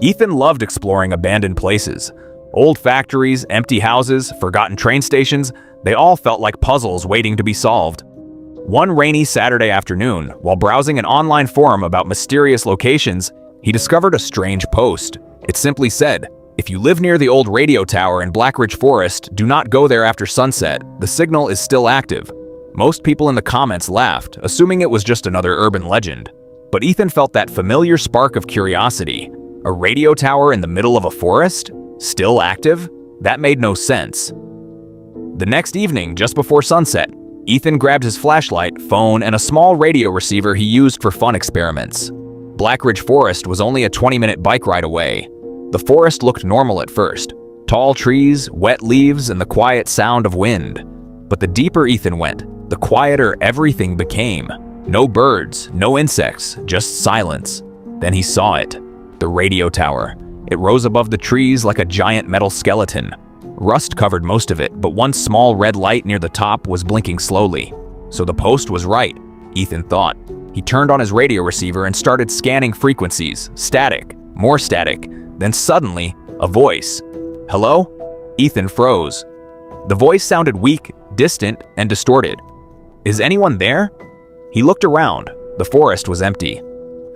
Ethan loved exploring abandoned places. Old factories, empty houses, forgotten train stations, they all felt like puzzles waiting to be solved. One rainy Saturday afternoon, while browsing an online forum about mysterious locations, he discovered a strange post. It simply said, "If you live near the old radio tower in Blackridge Forest, do not go there after sunset. The signal is still active." Most people in the comments laughed, assuming it was just another urban legend. But Ethan felt that familiar spark of curiosity. A radio tower in the middle of a forest? Still active? That made no sense. The next evening, just before sunset, Ethan grabbed his flashlight, phone, and a small radio receiver he used for fun experiments. Blackridge Forest was only a 20-minute bike ride away. The forest looked normal at first. Tall trees, wet leaves, and the quiet sound of wind. But the deeper Ethan went, the quieter everything became. No birds, no insects, just silence. Then he saw it. The radio tower. It rose above the trees like a giant metal skeleton. Rust covered most of it, but one small red light near the top was blinking slowly. So the post was right, Ethan thought. He turned on his radio receiver and started scanning frequencies. Static, more static. Then suddenly, a voice. "Hello?" Ethan froze. The voice sounded weak, distant, and distorted. "Is anyone there?" He looked around. The forest was empty.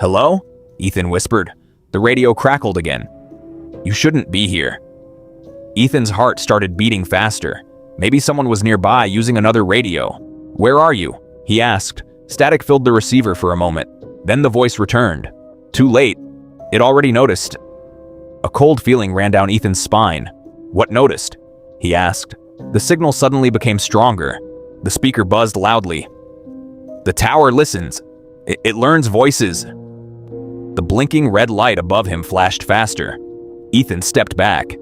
"Hello?" Ethan whispered. The radio crackled again. "You shouldn't be here." Ethan's heart started beating faster. Maybe someone was nearby using another radio. "Where are you?" he asked. Static filled the receiver for a moment. Then the voice returned. Too late. It already noticed. A cold feeling ran down Ethan's spine. "What noticed?" he asked. The signal suddenly became stronger. The speaker buzzed loudly. "The tower listens. It learns voices." The blinking red light above him flashed faster. Ethan stepped back.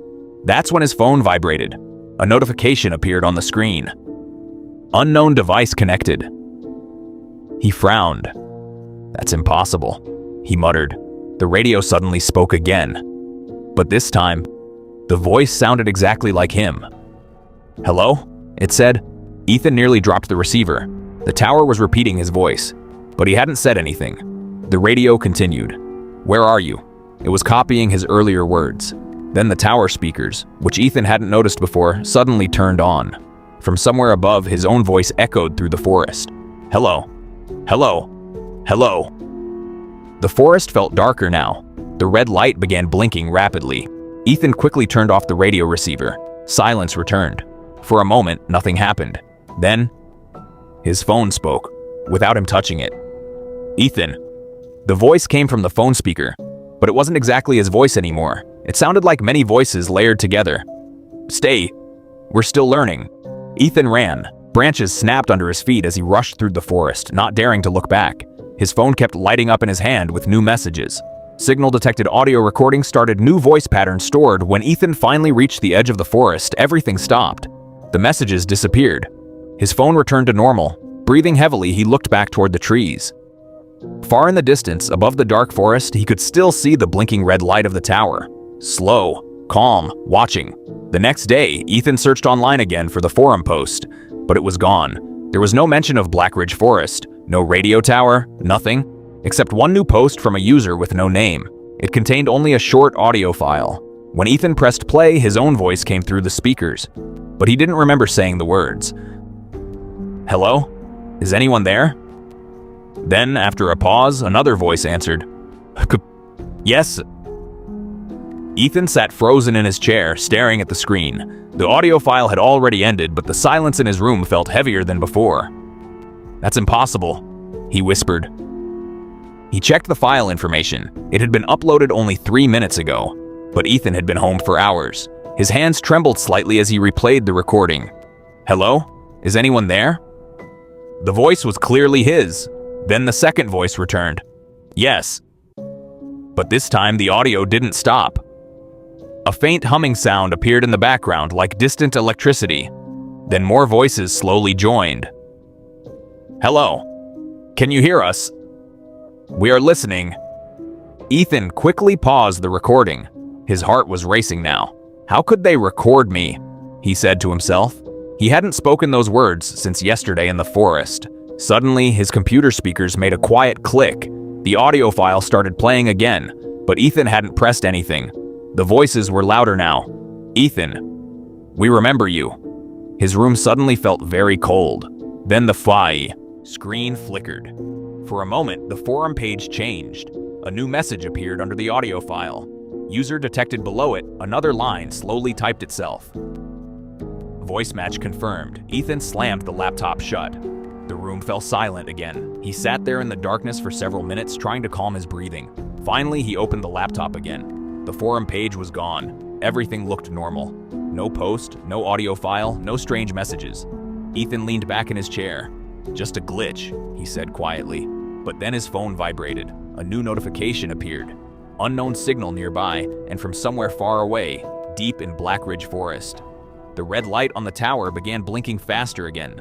That's when his phone vibrated. A notification appeared on the screen. "Unknown device connected." He frowned. "That's impossible," he muttered. The radio suddenly spoke again. But this time, the voice sounded exactly like him. "Hello?" it said. Ethan nearly dropped the receiver. The tower was repeating his voice, but he hadn't said anything. The radio continued. "Where are you?" It was copying his earlier words. Then the tower speakers, which Ethan hadn't noticed before, suddenly turned on. From somewhere above, his own voice echoed through the forest. "Hello. Hello. Hello." The forest felt darker now. The red light began blinking rapidly. Ethan quickly turned off the radio receiver. Silence returned. For a moment, nothing happened. Then, his phone spoke, without him touching it. "Ethan." The voice came from the phone speaker, but it wasn't exactly his voice anymore. It sounded like many voices layered together. "Stay. We're still learning." Ethan ran. Branches snapped under his feet as he rushed through the forest, not daring to look back. His phone kept lighting up in his hand with new messages. Signal-detected audio recordings started new voice patterns stored. When Ethan finally reached the edge of the forest, everything stopped. The messages disappeared. His phone returned to normal. Breathing heavily, he looked back toward the trees. Far in the distance, above the dark forest, he could still see the blinking red light of the tower. Slow, calm, watching. The next day, Ethan searched online again for the forum post, but it was gone. There was no mention of Blackridge Forest, no radio tower, nothing, except one new post from a user with no name. It contained only a short audio file. When Ethan pressed play, his own voice came through the speakers, but he didn't remember saying the words. "Hello? Is anyone there?" Then, after a pause, another voice answered. "Yes." Ethan sat frozen in his chair, staring at the screen. The audio file had already ended, but the silence in his room felt heavier than before. "That's impossible," he whispered. He checked the file information. It had been uploaded only 3 minutes ago, but Ethan had been home for hours. His hands trembled slightly as he replayed the recording. "Hello? Is anyone there?" The voice was clearly his. Then the second voice returned. "Yes." But this time the audio didn't stop. A faint humming sound appeared in the background like distant electricity. Then more voices slowly joined. "Hello? Can you hear us?" "We are listening." Ethan quickly paused the recording. His heart was racing now. "How could they record me?" he said to himself. He hadn't spoken those words since yesterday in the forest. Suddenly, his computer speakers made a quiet click. The audio file started playing again, But Ethan hadn't pressed anything. The voices were louder now. "Ethan, we remember you." His room suddenly felt very cold. Then the screen flickered. For a moment, the forum page changed. A new message appeared under the audio file. User detected below it, another line slowly typed itself. Voice match confirmed. Ethan slammed the laptop shut. The room fell silent again. He sat there in the darkness for several minutes, trying to calm his breathing. Finally, he opened the laptop again. The forum page was gone. Everything looked normal. No post, no audio file, no strange messages. Ethan leaned back in his chair. "Just a glitch," he said quietly. But then his phone vibrated. A new notification appeared. Unknown signal nearby, and from somewhere far away, deep in Black Ridge Forest. The red light on the tower began blinking faster again.